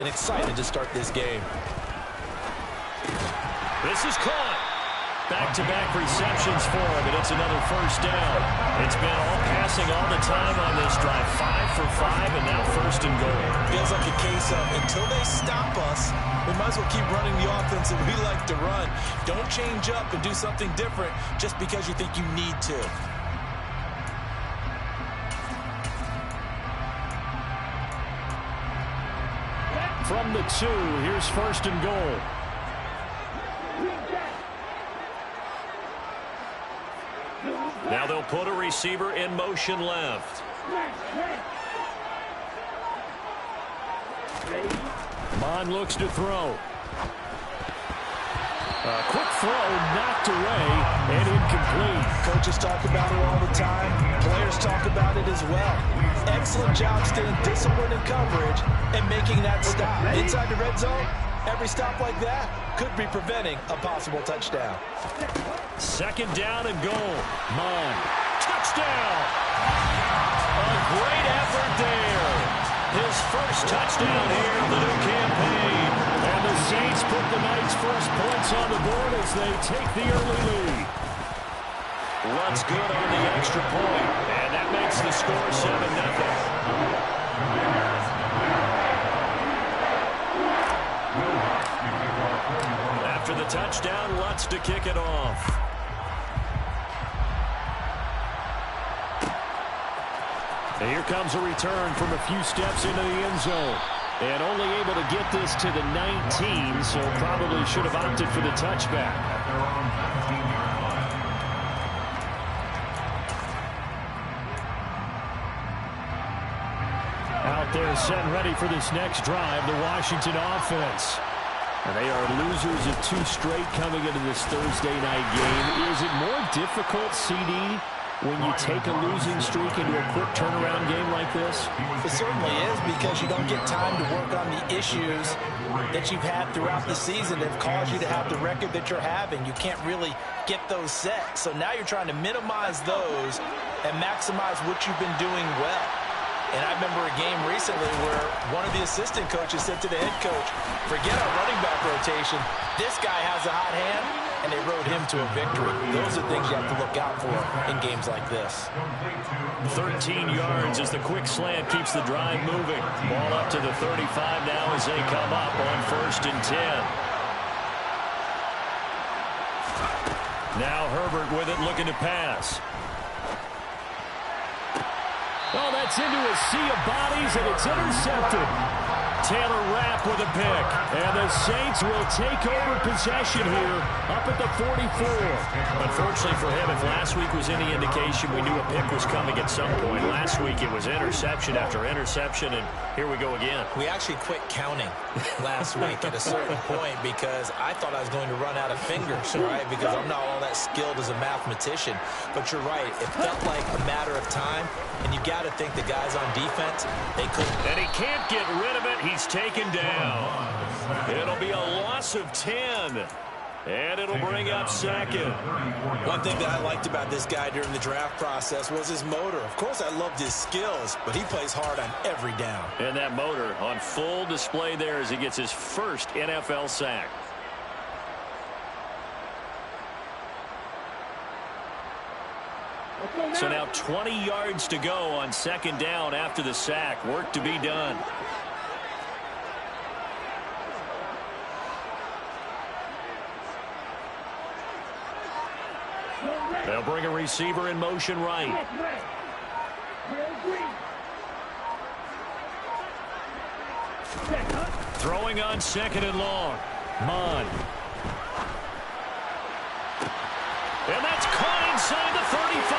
And excited to start this game. This is caught. Back-to-back receptions for him, and it's another first down. It's been all passing all the time on this drive. 5 for 5, and now first and goal. Feels like a case of until they stop us, we might as well keep running the offense that we like to run. Don't change up and do something different just because you think you need to. From the 2, here's first and goal. Now they'll put a receiver in motion left. Bond looks to throw. A quick throw knocked away and incomplete. Coaches talk about it all the time. Players talk about it as well. Excellent job staying disciplined in coverage and making that stop. Inside the red zone, every stop like that could be preventing a possible touchdown. Second down and goal. Mon. Touchdown! A great effort there. His first touchdown here in the new campaign. And the Saints put the Knights' first points on the board as they take the early lead. Runs good on the extra point. And that makes the score 7-0. After the touchdown, Lutz to kick it off. And here comes a return from a few steps into the end zone. And only able to get this to the 19, so probably should have opted for the touchback. Out there set and ready for this next drive, the Washington offense. And they are losers of 2 straight coming into this Thursday night game. Is it more difficult, CD, when you take a losing streak into a quick turnaround game like this? It certainly is, because you don't get time to work on the issues that you've had throughout the season that have caused you to have the record that you're having. You can't really get those set. So now you're trying to minimize those and maximize what you've been doing well. And I remember a game recently where one of the assistant coaches said to the head coach, forget our running back rotation. This guy has a hot hand, and they rode him to a victory. Those are things you have to look out for in games like this. 13 yards as the quick slant keeps the drive moving. Ball up to the 35 now as they come up on first and 10. Now Herbert with it, looking to pass. Oh, that's into a sea of bodies, and it's intercepted. Taylor Rapp with a pick. And the Saints will take over possession here up at the 44. Unfortunately for him, if last week was any indication, we knew a pick was coming at some point. Last week it was interception after interception, and here we go again. We actually quit counting last week at a certain point because I thought I was going to run out of fingers, right? Because I'm not all that skilled as a mathematician. But you're right. It felt like a matter of time, and you got to think the guys on defense, they couldn't. And he can't get rid of it. He's taken down. It'll be a loss of 10. And it'll bring up second. One thing that I liked about this guy during the draft process was his motor. Of course, I loved his skills, but he plays hard on every down. And that motor on full display there as he gets his first NFL sack. So now 20 yards to go on second down after the sack. Work to be done. They'll bring a receiver in motion right. Throwing on second and long. Mon. And that's caught inside the 35.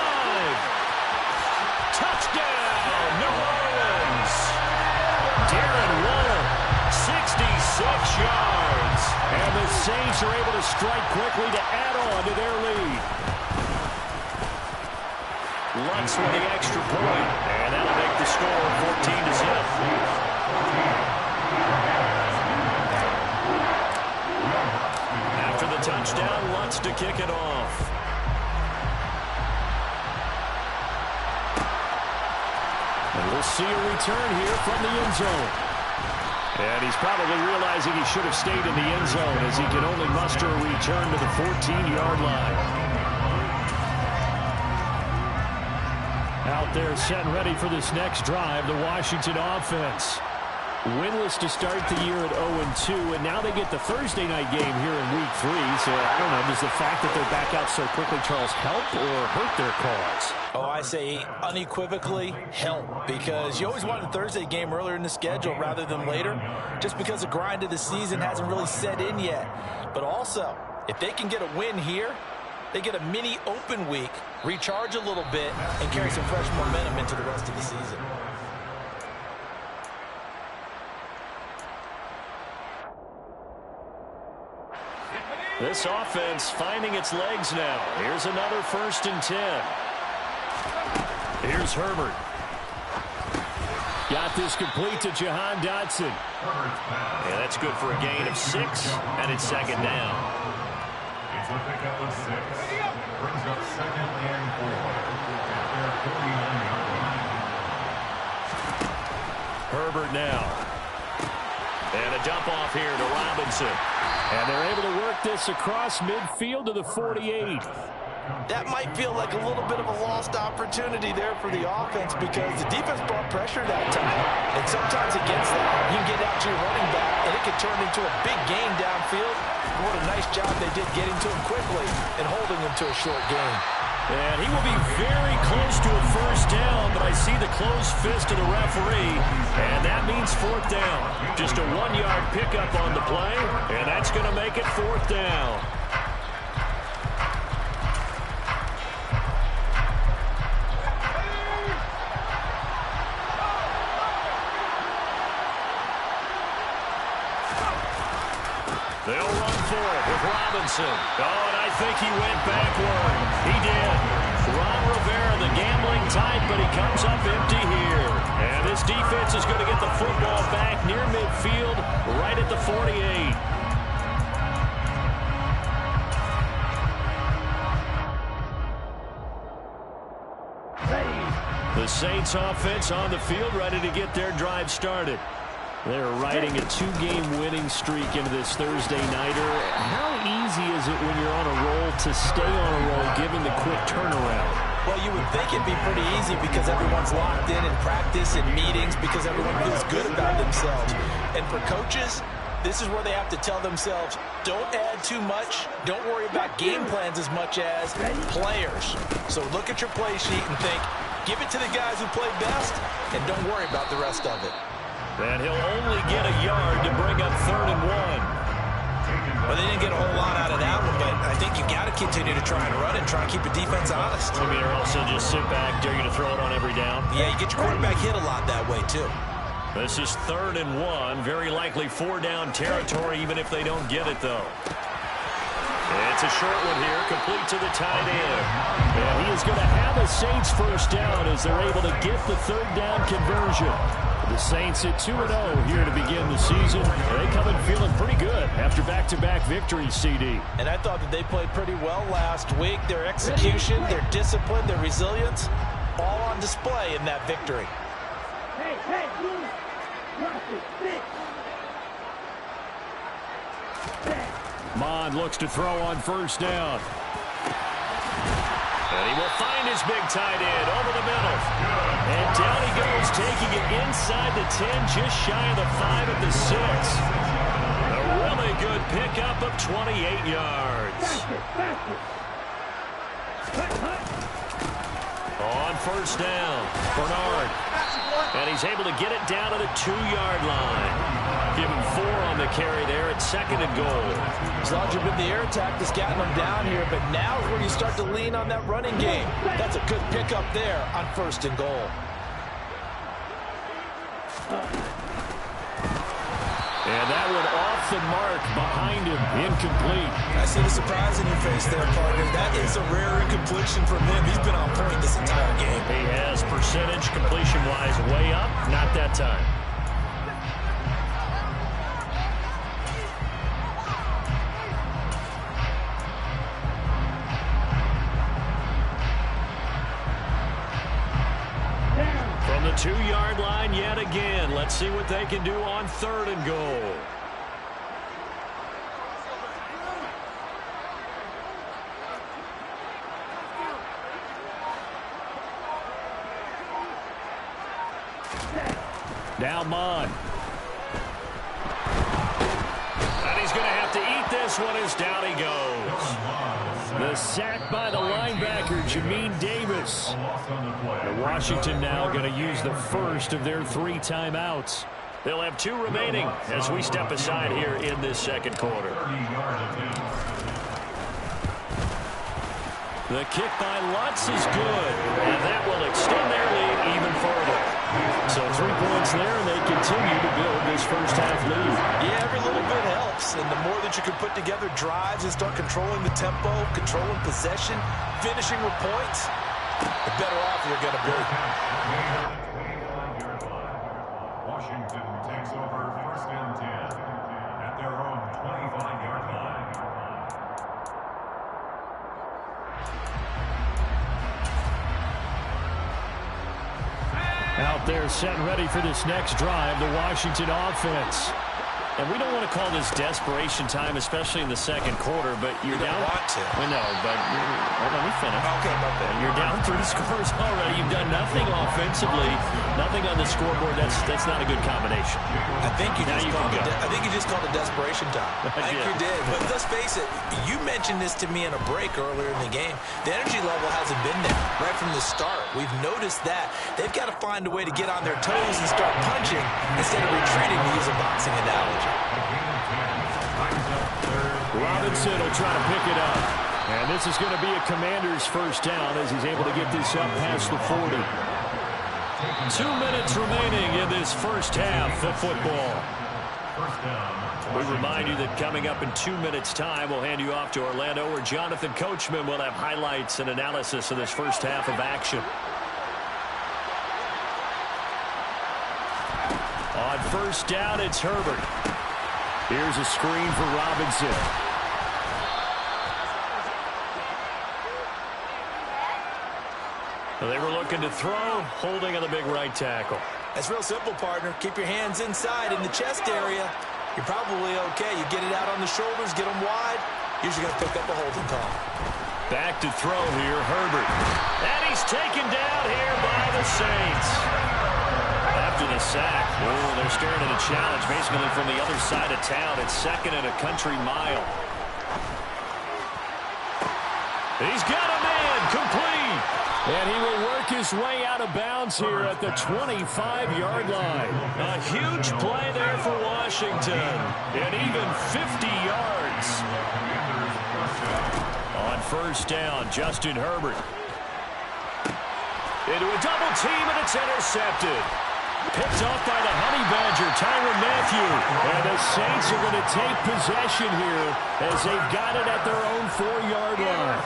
Touchdown, New Orleans. Darren Waller, 66 yards. And the Saints are able to strike quickly to add on to their lead. Lutz with the extra point, and that'll make the score 14-0. After the touchdown, Lutz to kick it off. And we'll see a return here from the end zone. And he's probably realizing he should have stayed in the end zone as he can only muster a return to the 14-yard line. Out there set and ready for this next drive, the Washington offense. Winless to start the year at 0-2, and now they get the Thursday night game here in Week 3. So, I don't know, does the fact that they're back out so quickly, Charles, help or hurt their cause? Oh, I say unequivocally help, because you always want a Thursday game earlier in the schedule rather than later, just because the grind of the season hasn't really set in yet. But also, if they can get a win here, they get a mini open week, recharge a little bit, and carry some fresh momentum into the rest of the season. This offense finding its legs now. Here's another 1st and 10. Here's Herbert. Got this complete to Jahan Dotson. Yeah, that's good for a gain of 6, and it's 2nd down. It's a pickup of 6. Brings up 2nd and 4. Herbert now. And a dump off here to Robinson. And they're able to work this across midfield to the 48. That might feel like a little bit of a lost opportunity there for the offense, because the defense brought pressure that time. And sometimes against that, you can get out to your running back, and it can turn into a big gain downfield. What a nice job they did getting to him quickly and holding him to a short gain. And he will be very close to a 1st down, but I see the closed fist of the referee, and that means 4th down. Just a 1-yard pickup on the play, and that's going to make it 4th down. They'll run for it with Robinson. Oh, and I think he went backward. He did. Ron Rivera, the gambling type, but he comes up empty here. And this defense is going to get the football back near midfield, right at the 48. The Saints offense on the field, ready to get their drive started. They're riding a 2-game winning streak into this Thursday nighter. How easy is it when you're on a roll to stay on a roll given the quick turnaround? Well, you would think it'd be pretty easy because everyone's locked in practice and meetings, because everyone feels good about themselves. And for coaches, this is where they have to tell themselves, don't add too much. Don't worry about game plans as much as players. So look at your play sheet and think, give it to the guys who play best, and don't worry about the rest of it. And he'll only get a yard to bring up 3rd and 1. Well, they didn't get a whole lot out of that one, but I think you got to continue to try and run and try and keep the defense honest. I mean, or also just sit back, dare you to throw it on every down. Yeah, you get your quarterback hit a lot that way, too. This is 3rd and 1. Very likely 4-down territory, even if they don't get it, though. It's a short one here, complete to the tight end. And he is going to have a Saints 1st down as they're able to get the 3rd down conversion. The Saints at 2-0 here to begin the season. They come in feeling pretty good after back-to-back victories, CD. And I thought that they played pretty well last week. Their execution, their discipline, their resilience, all on display in that victory. Mond looks to throw on 1st down. And he will find his big tight end over the middle. And down he goes, taking it inside the 10, just shy of the 5 at the 6. A really good pickup of 28 yards. On 1st down, Bernard. And he's able to get it down to the 2-yard line. Give him 4 on the carry there at 2nd and goal. It's largely been the air attack that's gotten them down here, but now is where you start to lean on that running game. That's a good pickup there on 1st and goal. And that one off the mark behind him, incomplete. I see the surprise in your face there, partner. That is a rare incompletion from him. He's been on point this entire game. He has percentage completion-wise way up, not that time. 2-yard line yet again. Let's see what they can do on 3rd and goal. Now Mon. And he's going to have to eat this one as down he goes. The sack by the linebacker, Jamin Davis. And Washington now going to use the first of their 3 timeouts. They'll have 2 remaining as we step aside here in this second quarter. The kick by Lutz is good, and that will extend their lead even further. So 3 points there, and they continue to build this first half lead. Yeah, every little bit helps, and the more that you can put together drives and start controlling the tempo, controlling possession, finishing with points, the better off you're going to be. Washington takes over 1st and 10 at their own 25-yard line. Out there set and ready for this next drive, the Washington offense. And we don't want to call this desperation time, especially in the second quarter, but you're down. Want to. I know, but let me finish. Okay, okay. You're down 3 scores already. You've done nothing offensively, nothing on the scoreboard. That's not a good combination. I think you just called it desperation time. I think you did. But let's face it, you mentioned this to me in a break earlier in the game. The energy level hasn't been there right from the start. We've noticed that. They've got to find a way to get on their toes and start punching instead of retreating, to use a boxing analogy. Robinson will try to pick it up. And this is going to be a Commander's first down as he's able to get this up past the 40. 2 minutes remaining in this first half of football. We remind you that coming up in 2 minutes' time, we'll hand you off to Orlando, where Jonathan Coachman will have highlights and analysis of this first half of action. On first down, it's Herbert. Here's a screen for Robinson. They were looking to throw, holding on the big right tackle. That's real simple, partner. Keep your hands inside in the chest area. You're probably okay. You get it out on the shoulders, get them wide. Usually going to pick up a holding call. Back to throw here, Herbert. And he's taken down here by the Saints. After the sack, they're staring at a challenge basically from the other side of town. It's 2nd and a country mile. He's got a man, complete. And he will work his way out of bounds here at the 25-yard line. A huge play there for Washington. And even 50 yards. On first down, Justin Herbert. Into a double team, and it's intercepted. Picked off by the Honey Badger, Tyrann Mathieu. And the Saints are going to take possession here as they've got it at their own 4-yard line.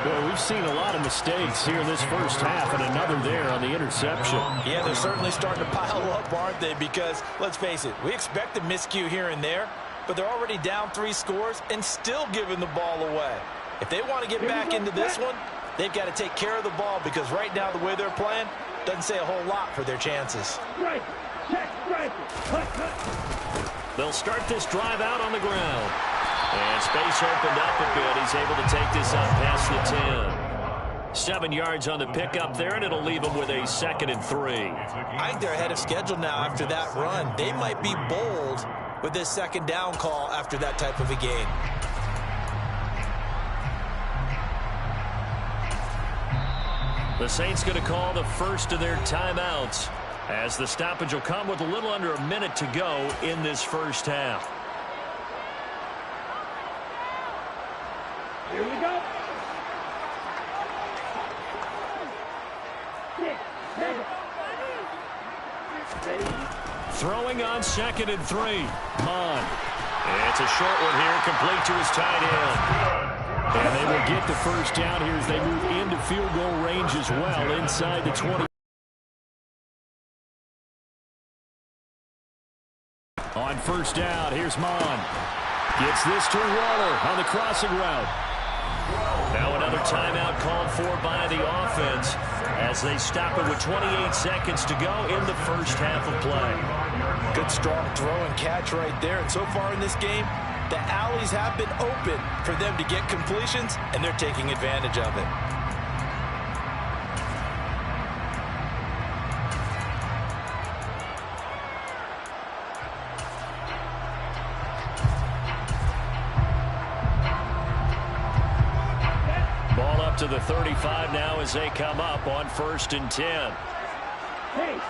Well, we've seen a lot of mistakes here in this first half, and another there on the interception. Yeah, they're certainly starting to pile up, aren't they? Because, let's face it, we expect a miscue here and there, but they're already down 3 scores and still giving the ball away. If they want to get back into this one, they've got to take care of the ball, because right now the way they're playing doesn't say a whole lot for their chances. They'll start this drive out on the ground. And space opened up a bit. He's able to take this up past the 10. 7 yards on the pickup there, and it'll leave them with a 2nd and 3. I think they're ahead of schedule now after that run. They might be bold with this 2nd down call after that type of a game. The Saints going to call the first of their timeouts, as the stoppage will come with a little under a minute to go in this first half. Here we go. 6, 7. Throwing on 2nd and 3. Mon. It's a short one here, complete to his tight end. And they will get the first down here as they move into field goal range as well, inside the 20. On first down, here's Mon. Gets this to Waller on the crossing route. Now another timeout called for by the offense as they stop it with 28 seconds to go in the first half of play. Good strong throw and catch right there. And so far in this game, the alleys have been open for them to get completions, and they're taking advantage of it. Ball up to the 35 now as they come up on 1st and 10.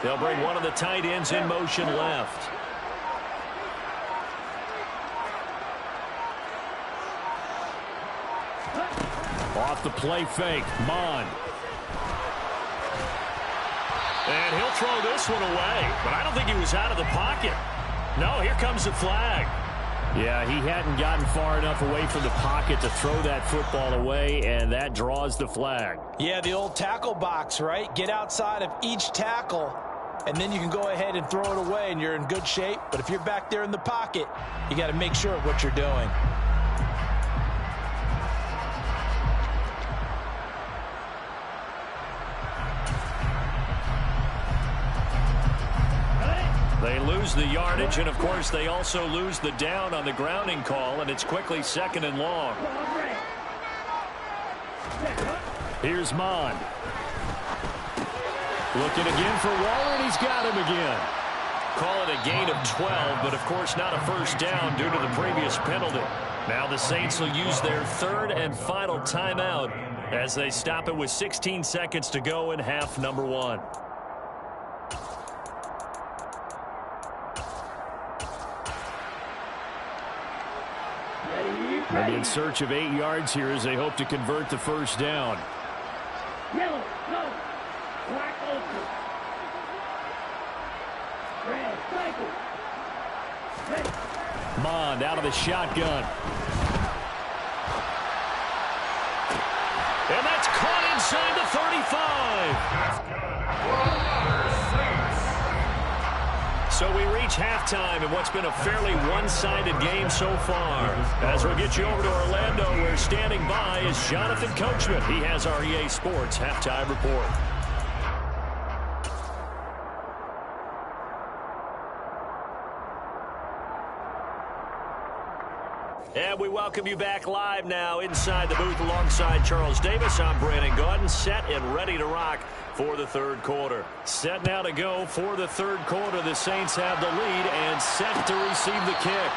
They'll bring one of the tight ends in motion left. Off the play fake, Mond. And he'll throw this one away, but I don't think he was out of the pocket. No, here comes the flag. Yeah, he hadn't gotten far enough away from the pocket to throw that football away, and that draws the flag. Yeah, the old tackle box, right? Get outside of each tackle, and then you can go ahead and throw it away, and you're in good shape. But if you're back there in the pocket, you got to make sure of what you're doing. They lose the yardage, and of course they also lose the down on the grounding call, and it's quickly 2nd and long. Here's Mond. Looking again for Waller, and he's got him again. Call it a gain of 12, but of course not a first down due to the previous penalty. Now the Saints will use their 3rd and final timeout as they stop it with 16 seconds to go in half number 1. They'll be in search of 8 yards here as they hope to convert the first down. Yellow, no. Black, open. Red, cycle. Red. Mond out of the shotgun. And that's caught inside the 35. So we reach halftime in what's been a fairly one-sided game so far. As we'll get you over to Orlando, where standing by is Jonathan Coachman. He has our EA Sports halftime report. And we welcome you back live now inside the booth alongside Charles Davis. I'm Brandon Gaudin, set and ready to rock for the 3rd quarter. Set now to go for the 3rd quarter. The Saints have the lead and set to receive the kick.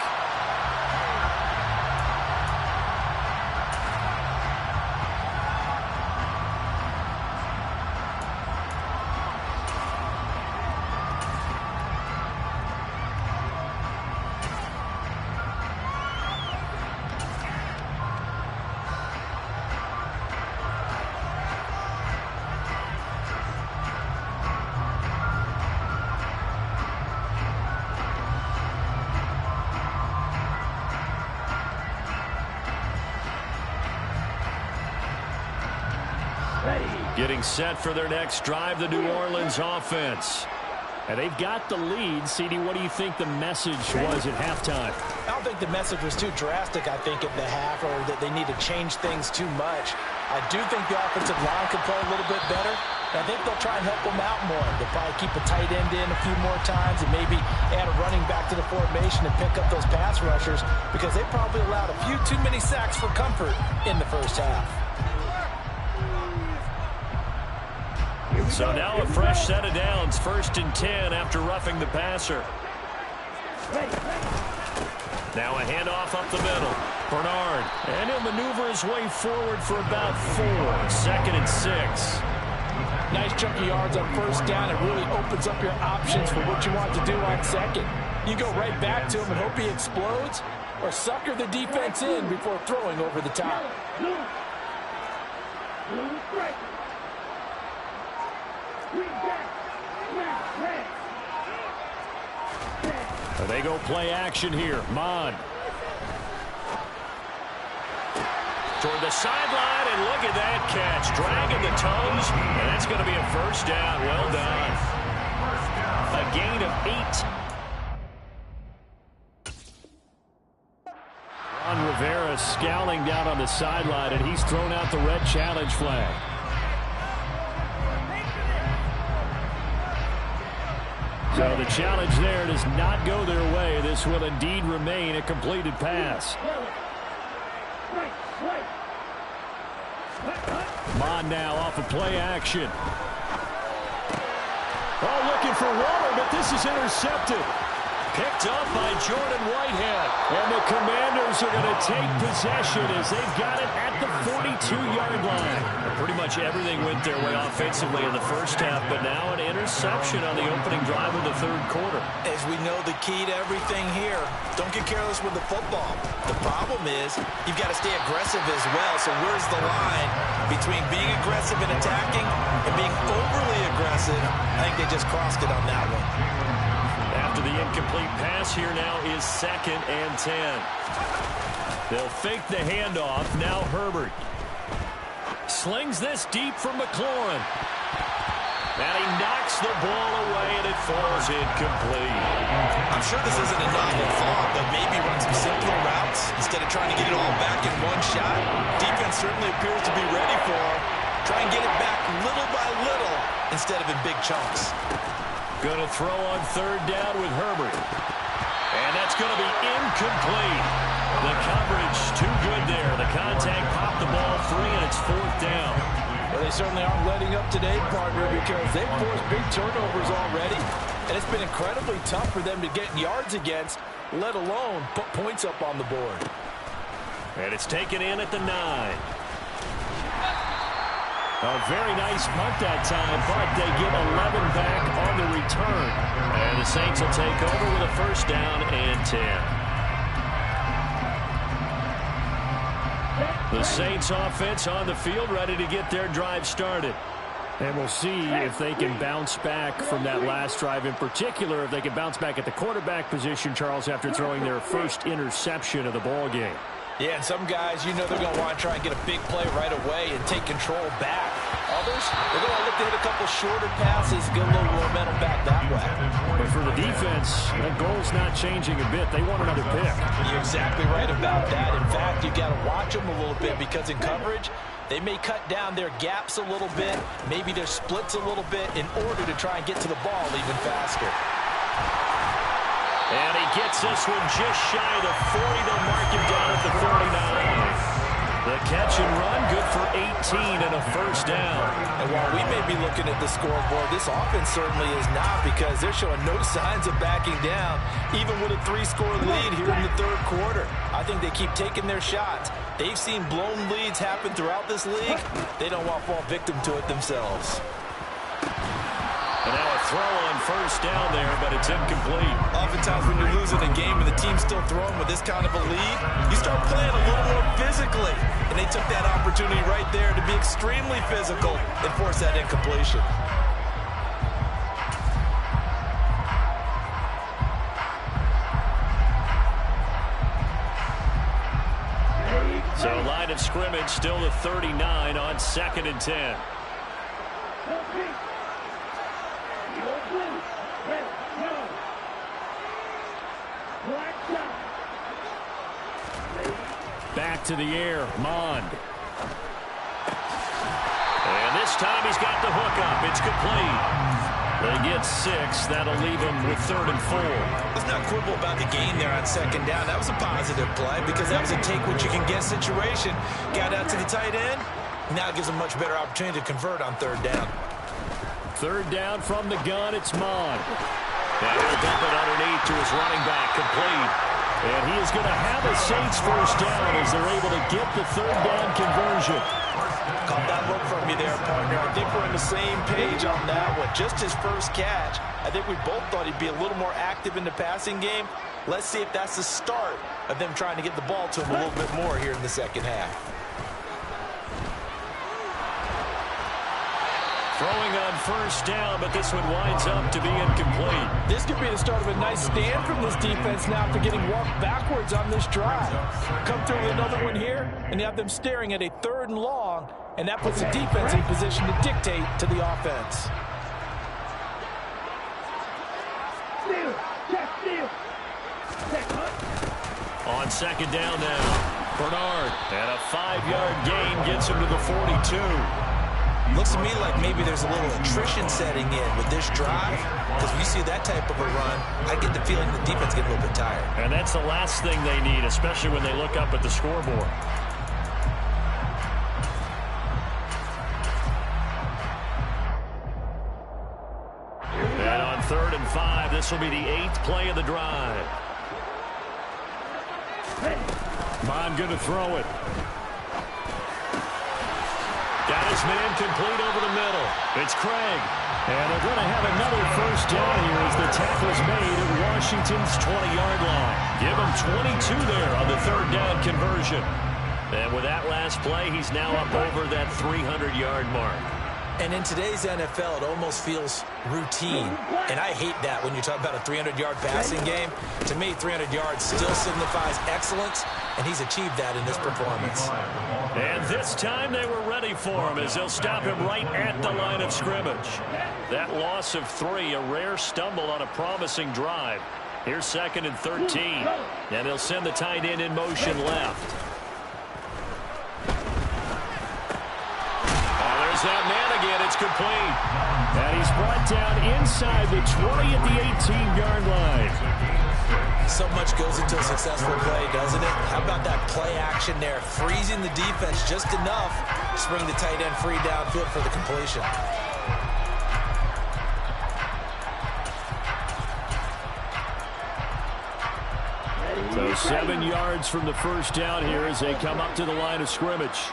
Getting set for their next drive, the New Orleans offense. And they've got the lead. CD, what do you think the message was at halftime? I don't think the message was too drastic, I think, at the half, or that they need to change things too much. I do think the offensive line could play a little bit better. I think they'll try and help them out more. They'll probably keep a tight end in a few more times and maybe add a running back to the formation and pick up those pass rushers, because they probably allowed a few too many sacks for comfort in the first half. So now a fresh set of downs, 1st and 10 after roughing the passer. Now a handoff up the middle. Bernard, and he'll maneuver his way forward for about 4. 2nd and 6. Nice chunk of yards on 1st down. It really opens up your options for what you want to do on 2nd. You go right back to him and hope he explodes, or sucker the defense in before throwing over the top. They go play action here. Mond. Toward the sideline, and look at that catch. Dragging the toes, and that's going to be a first down. Well done. A gain of 8. Ron Rivera scowling down on the sideline, and he's thrown out the red challenge flag. So the challenge there does not go their way. This will indeed remain a completed pass. Mon now off of play action. Oh, looking for water, but this is intercepted. Picked up by Jordan Whitehead. And the Commanders are going to take possession as they've got it at the 42-yard line. Pretty much everything went their way offensively in the first half, but now an interception on the opening drive of the third quarter. As we know, the key to everything here, don't get careless with the football. The problem is you've got to stay aggressive as well. So where's the line between being aggressive and attacking and being overly aggressive? I think they just crossed it on that one. After the incomplete pass, here now is 2nd and 10. They'll fake the handoff. Now Herbert slings this deep for McLaurin. And he knocks the ball away, and it falls incomplete. I'm sure this isn't a novel thought, but maybe run some simpler routes instead of trying to get it all back in one shot. Defense certainly appears to be ready for him. Try and get it back little by little instead of in big chunks. Going to throw on 3rd down with Herbert. And that's going to be incomplete. The coverage too good there. The contact popped the ball free, and it's 4th down. Well, they certainly aren't letting up today, partner, because they've forced big turnovers already. And it's been incredibly tough for them to get yards against, let alone put points up on the board. And it's taken in at the 9. A very nice punt that time, but they get 11 back on the return. And the Saints will take over with a 1st down and 10. The Saints offense on the field, ready to get their drive started. And we'll see if they can bounce back from that last drive, in particular, if they can bounce back at the quarterback position, Charles, after throwing their first interception of the ball game. Yeah, and some guys, you know they're going to want to try and get a big play right away and take control back. Others, they're going to look to hit a couple shorter passes, get a little momentum back that way. But for the defense, that goal's not changing a bit. They want another pick. You're exactly right about that. In fact, you got to watch them a little bit because in coverage, they may cut down their gaps a little bit, maybe their splits a little bit in order to try and get to the ball even faster. And he gets this one just shy of the 40. They'll mark him down at the 39. The catch and run, good for 18 and a 1st down. And while we may be looking at the scoreboard, this offense certainly is not, because they're showing no signs of backing down, even with a 3-score lead here in the third quarter. I think they keep taking their shots. They've seen blown leads happen throughout this league. They don't want to fall victim to it themselves. And now a throw on 1st down there, but it's incomplete. Oftentimes when you're losing a game and the team's still throwing with this kind of a lead, you start playing a little more physically. And they took that opportunity right there to be extremely physical and force that incompletion. So line of scrimmage still the 39 on 2nd and 10. Back to the air, Mond. And this time he's got the hook up. It's complete. They get 6. That'll leave them with 3rd and 4. Let's not quibble about the gain there on 2nd down. That was a positive play because that was a take-what-you-can-get situation. Got out to the tight end. Now it gives them a much better opportunity to convert on 3rd down. 3rd down from the gun. It's Mond. And he'll dump it underneath to his running back, complete. And he is going to have a Saints 1st down as they're able to get the 3rd down conversion. Caught that look from you there, partner. I think we're on the same page on that one. Just his first catch. I think we both thought he'd be a little more active in the passing game. Let's see if that's the start of them trying to get the ball to him a little bit more here in the second half. Throwing on 1st down, but this one winds up to be incomplete. This could be the start of a nice stand from this defense now after getting walked backwards on this drive. Come through with another one here, and you have them staring at a 3rd and long, and that puts the defense in position to dictate to the offense. Steal, check, steal. On 2nd down now, Bernard. And a 5-yard gain gets him to the 42. Looks to me like maybe there's a little attrition setting in with this drive, because when you see that type of a run, I get the feeling the defense getting a little bit tired. And that's the last thing they need, especially when they look up at the scoreboard. And on 3rd and 5, this will be the 8th play of the drive. Bond going to throw it. Got his man complete over the middle. It's Craig. And they're going to have another first down here as the tackle's made at Washington's 20-yard line. Give him 22 there on the 3rd down conversion. And with that last play, he's now up over that 300-yard mark. And in today's NFL, it almost feels routine. And I hate that when you talk about a 300-yard passing game. To me, 300 yards still signifies excellence, and he's achieved that in this performance. And this time they were ready for him as they'll stop him right at the line of scrimmage. That loss of 3, a rare stumble on a promising drive. Here's 2nd and 13. And they'll send the tight end in motion left. There's that man again. It's complete. And he's brought down inside the 20 at the 18-yard line. So much goes into a successful play, doesn't it? How about that play action there? Freezing the defense just enough to bring the tight end free downfield for the completion. So 7 yards from the first down here as they come up to the line of scrimmage.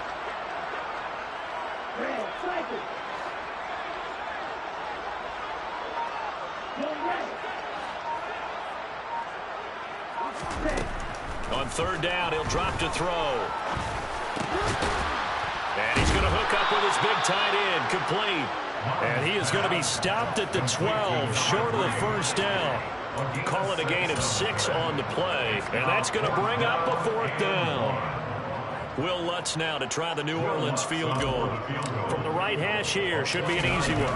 On 3rd down, he'll drop to throw. And he's going to hook up with his big tight end, complete. And he is going to be stopped at the 12, short of the first down. Call it a gain of 6 on the play. And that's going to bring up a 4th down. Will Lutz now to try the New Orleans field goal. From the right hash here, should be an easy one.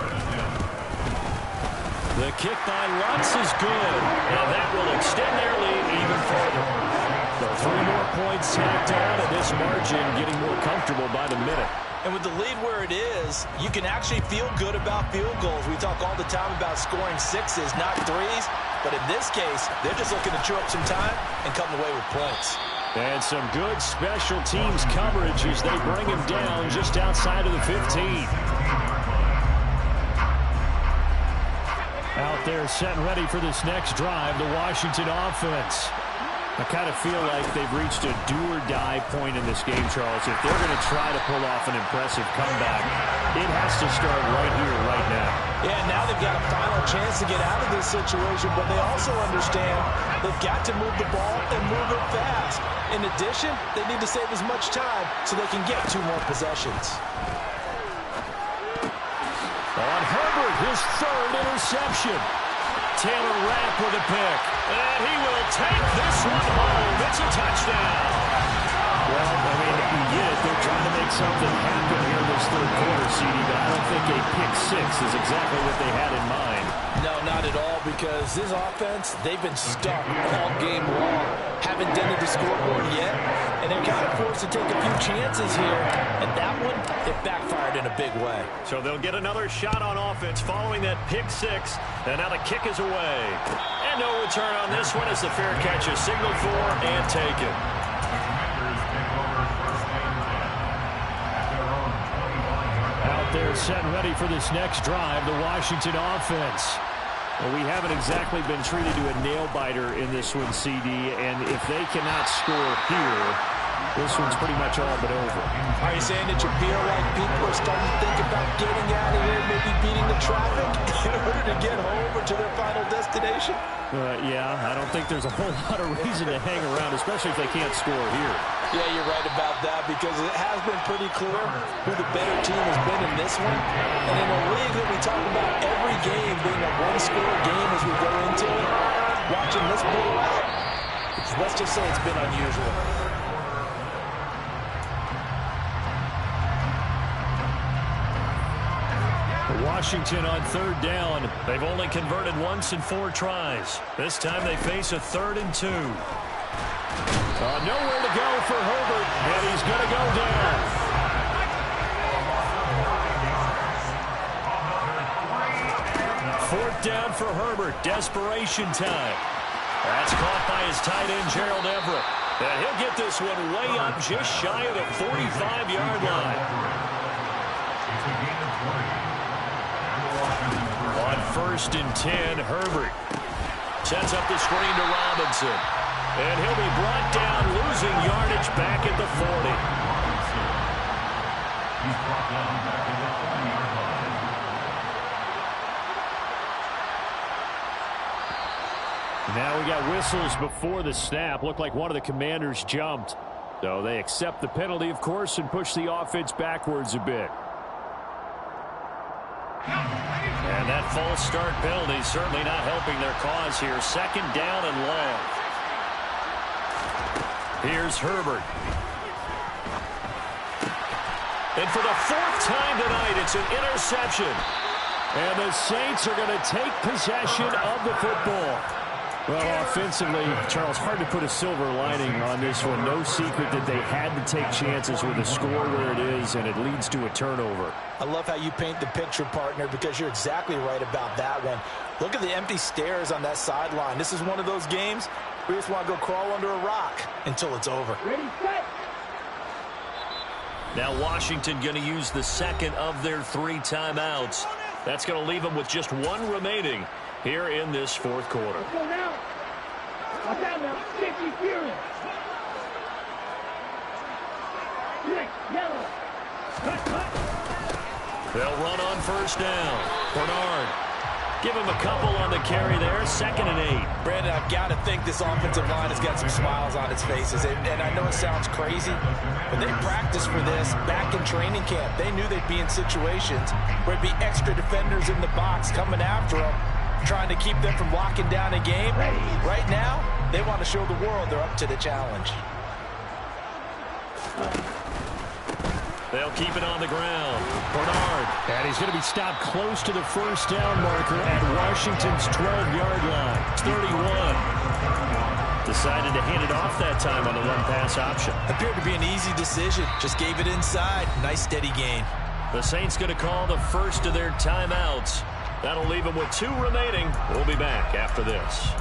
The kick by Lutz is good. And that will extend their lead even further. So 3 more points tacked on, and this margin getting more comfortable by the minute. And with the lead where it is, you can actually feel good about field goals. We talk all the time about scoring 6s, not 3s. But in this case, they're just looking to chew up some time and come away with points. And some good special teams coverage as they bring him down just outside of the 15. Out there set and ready for this next drive, the Washington offense. I kind of feel like they've reached a do-or-die point in this game, Charles. If they're going to try to pull off an impressive comeback, it has to start right here, right now. Yeah, now they've got a final chance to get out of this situation, but they also understand they've got to move the ball and move it fast. In addition, they need to save as much time so they can get 2 more possessions. On Herbert, his 3rd interception. Taylor Rapp with a pick. And he will take this one home. It's a touchdown. Well, I mean, you get it. They're trying to make something happen here this 3rd quarter, CD, but I don't think a pick 6 is exactly what they had in mind. No, not at all, because this offense, they've been stuck all game long. Haven't dented the scoreboard yet, and they're kind of forced to take a few chances here. And that one, it backfired in a big way. So they'll get another shot on offense following that pick 6. And now the kick is away. And no return on this one as the fair catch is signaled for and taken. Out there set and ready for this next drive, the Washington offense. Well, we haven't exactly been treated to a nail-biter in this one, CD, and if they cannot score here, this one's pretty much all but over. Are you saying that you feel like people are starting to think about getting out of here, maybe beating the traffic in order to get home or to their final destination? Yeah, I don't think there's a whole lot of reason to hang around, especially if they can't score here. Yeah, you're right about that, because it has been pretty clear who the better team has been in this one. And in a league that we talk about every game being a one-score game as we go into it, watching this play out, let's just say it's been unusual. Washington on 3rd down. They've only converted once in 4 tries. This time they face a 3rd and 2. Nowhere to go for Herbert, and he's going to go down. Fourth down for Herbert. Desperation time. That's caught by his tight end, Gerald Everett. And he'll get this one way up just shy of the 45-yard line. On 1st and 10, Herbert sets up the screen to Robinson. And he'll be brought down, losing yardage back at the 40. He's brought down back at the 40-yard line. Now we got whistles before the snap. Looked like one of the Commanders jumped. So they accept the penalty, of course, and push the offense backwards a bit. And that false start penalty certainly not helping their cause here. 2nd down and long. Here's Herbert. And for the 4th time tonight, it's an interception. And the Saints are going to take possession of the football. Well, offensively, Charles, hard to put a silver lining on this one. No secret that they had to take chances with the score where it is, and it leads to a turnover. I love how you paint the picture, partner, because you're exactly right about that one. Look at the empty stares on that sideline. This is one of those games where you just want to go crawl under a rock until it's over. Ready, set. Now Washington going to use the 2nd of their 3 timeouts. That's going to leave them with just 1 remaining here in this 4th quarter. Let's go now. Watch out now. 50 Fury. Yellow. Cut. They'll run on 1st down. Bernard. Give him a couple on the carry there. 2nd and 8. Brandon, I've got to think this offensive line has got some smiles on its faces. And I know it sounds crazy, but they practiced for this back in training camp. They knew they'd be in situations where it'd be extra defenders in the box coming after them, trying to keep them from locking down a game. Right now, they want to show the world they're up to the challenge. They'll keep it on the ground. Bernard. And he's going to be stopped close to the 1st down marker at Washington's 12-yard line. It's 31. Decided to hand it off that time on the run-pass option. Appeared to be an easy decision. Just gave it inside. Nice steady gain. The Saints going to call the 1st of their timeouts. That'll leave them with 2 remaining. We'll be back after this.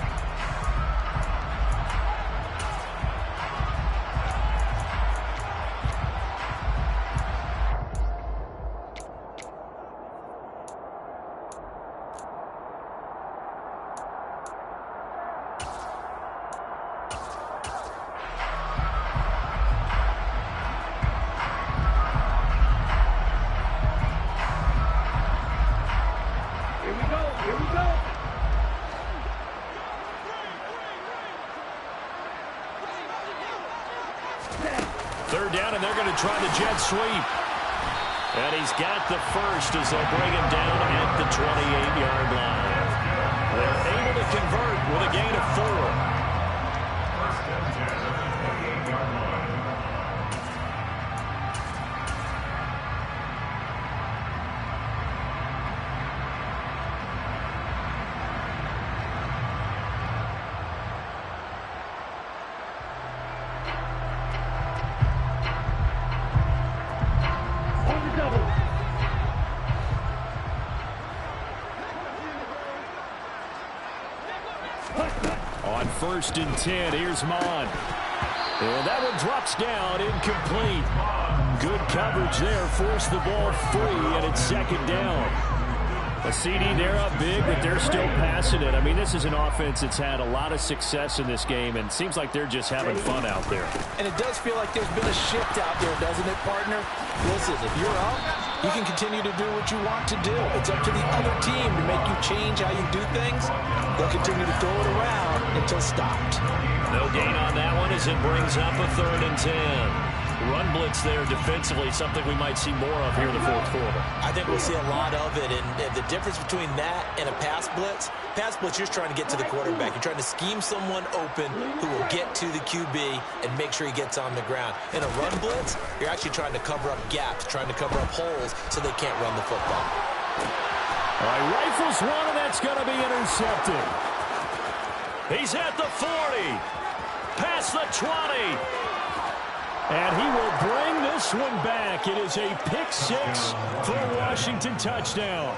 Try the jet sweep. And he's got the 1st as they'll bring him down at the 28-yard line. They're able to convert with a gain of 4. On 1st and 10, here's Mon. And that one drops down, incomplete. Good coverage there, forced the ball free, and it's 2nd down. A CD, they're up big, but they're still passing it. I mean, this is an offense that's had a lot of success in this game, and it seems like they're just having fun out there. And it does feel like there's been a shift out there, doesn't it, partner? Listen, if you're up, you can continue to do what you want to do. It's up to the other team to make you change how you do things. They'll continue to throw it around until stopped. No gain on that one as it brings up a 3rd and 10. Run blitz there defensively, something we might see more of here in the 4th quarter. I think we'll see a lot of it, and the difference between that and a pass blitz, you're just trying to get to the quarterback. You're trying to scheme someone open who will get to the QB and make sure he gets on the ground. In a run blitz, you're actually trying to cover up gaps, trying to cover up holes so they can't run the football. All right, rifles one, and that's going to be intercepted. He's at the 40, past the 20. And he will bring this one back. It is a pick 6 for a Washington touchdown.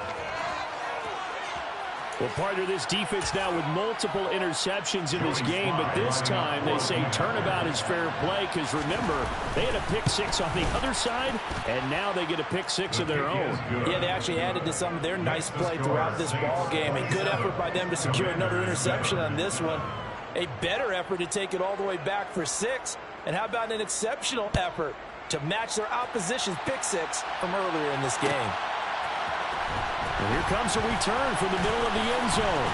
Well, partner, this defense now with multiple interceptions in this game, but this time they say turnabout is fair play because, remember, they had a pick six on the other side, and now they get a pick six of their own. Yeah, they actually added to some of their nice play throughout this ball game. A good effort by them to secure another interception on this one. A better effort to take it all the way back for 6. And how about an exceptional effort to match their opposition's pick six from earlier in this game? And here comes a return from the middle of the end zone.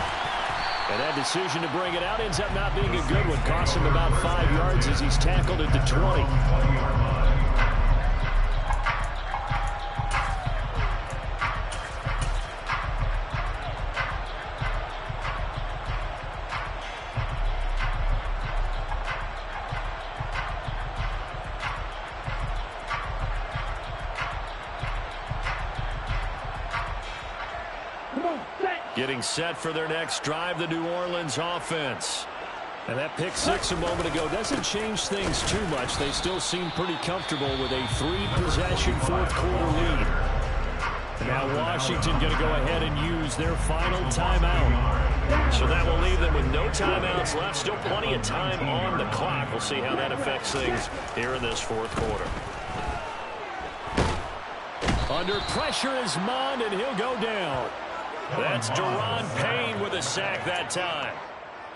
And that decision to bring it out ends up not being a good one. Costs him about 5 yards as he's tackled at the 20. Getting set for their next drive, the New Orleans offense. And that pick six a moment ago doesn't change things too much. They still seem pretty comfortable with a 3-possession fourth-quarter lead. And now Washington going to go ahead and use their final timeout. So that will leave them with no timeouts left. Still plenty of time on the clock. We'll see how that affects things here in this fourth quarter. Under pressure is Mond, and he'll go down. That's Deron Payne with a sack that time.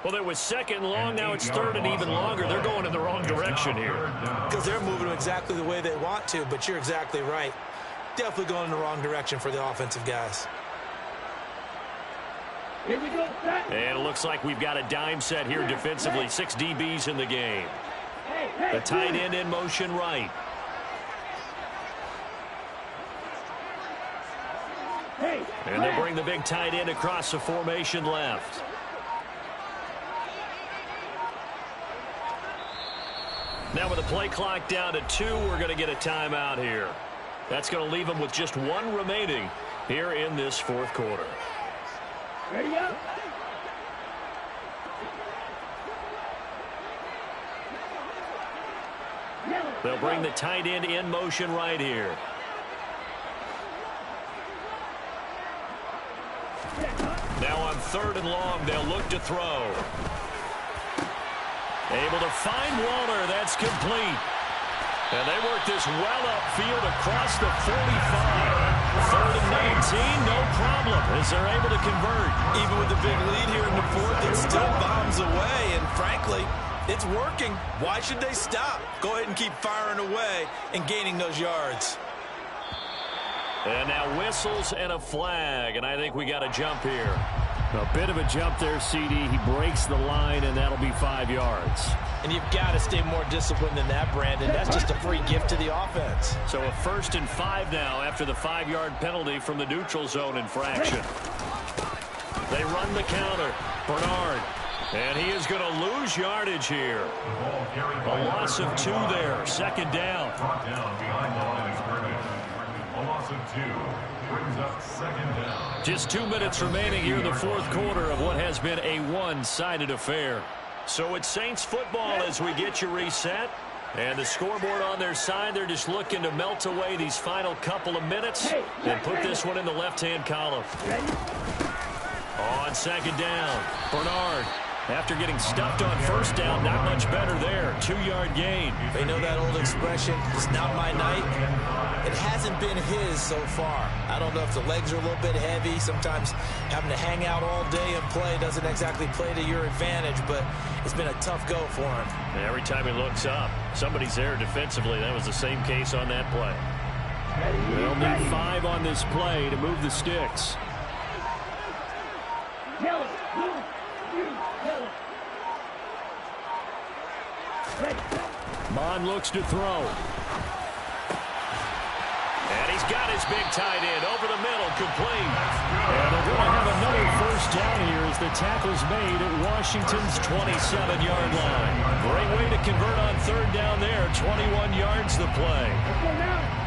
Well, it was second and long. Now it's third and even longer. They're going in the wrong direction here. Because they're moving exactly the way they want to, but you're exactly right. Definitely going in the wrong direction for the offensive guys. Here we go, set. And it looks like we've got a dime set here defensively. 6 DBs in the game. The tight end in motion right. And they'll bring the big tight end across the formation left. Now with the play clock down to 2, we're going to get a timeout here. That's going to leave them with just 1 remaining here in this fourth quarter. Ready up. They'll bring the tight end in motion right here. Now on third and long, they'll look to throw. Able to find Waller. That's complete. And they work this well upfield across the 45. Third and 19, no problem, as they're able to convert. Even with the big lead here in the fourth, it still bombs away. And frankly, it's working. Why should they stop? Go ahead and keep firing away and gaining those yards. And now whistles and a flag, and I think we got a jump here. A bit of a jump there, CD. He breaks the line, and that'll be 5 yards. And you've got to stay more disciplined than that, Brandon. That's just a free gift to the offense. So a 1st and 5 now after the 5-yard penalty from the neutral zone infraction. They run the counter. Bernard. And he is going to lose yardage here. A loss of 2 there. Second down. Brought down behind the line of scrimmage. A loss of 2 brings up second down. Just 2 minutes remaining here in the fourth quarter of what has been a one-sided affair. So it's Saints football as we get you reset. And the scoreboard on their side, they're just looking to melt away these final couple of minutes and put this one in the left-hand column. On second down, Bernard. After getting stuffed on first down, not much better there. 2-yard gain. They know that old expression, it's not my night. It hasn't been his so far. I don't know if the legs are a little bit heavy. Sometimes having to hang out all day and play doesn't exactly play to your advantage, but it's been a tough go for him. And every time he looks up, somebody's there defensively. That was the same case on that play. They'll need 5 on this play to move the sticks. Mond looks to throw. And he's got his big tight end over the middle, complete. And they're going to have another first down here as the tackle's made at Washington's 27-yard line. Great way to convert on third down there. 21 yards the play. Let's go now.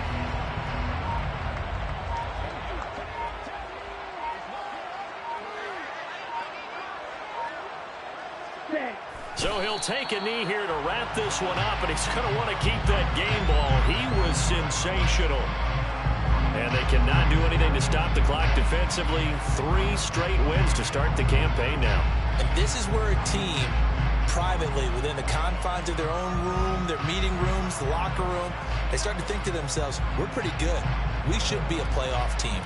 So he'll take a knee here to wrap this one up, and he's going to want to keep that game ball. He was sensational. And they cannot do anything to stop the clock defensively. 3 straight wins to start the campaign now. And this is where a team, privately, within the confines of their own room, their meeting rooms, the locker room, they start to think to themselves, we're pretty good. We should be a playoff team.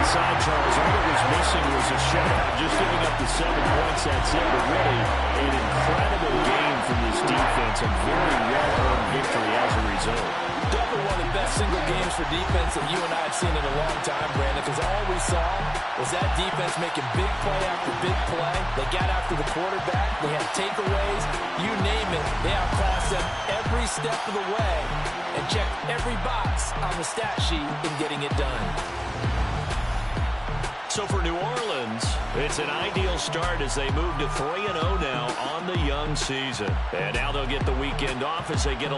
Side, Charles, all that was missing was a shutout. Just giving up the 7 points, that's it. But really, an incredible game from this defense. A very well-earned victory as a result. Definitely one of the best single games for defense that you and I have seen in a long time, Brandon, because all we saw was that defense making big play after big play. They got after the quarterback. They had takeaways. You name it. They outclassed them every step of the way and checked every box on the stat sheet in getting it done. So for New Orleans, it's an ideal start as they move to 3-0 now on the young season. And now they'll get the weekend off as they get a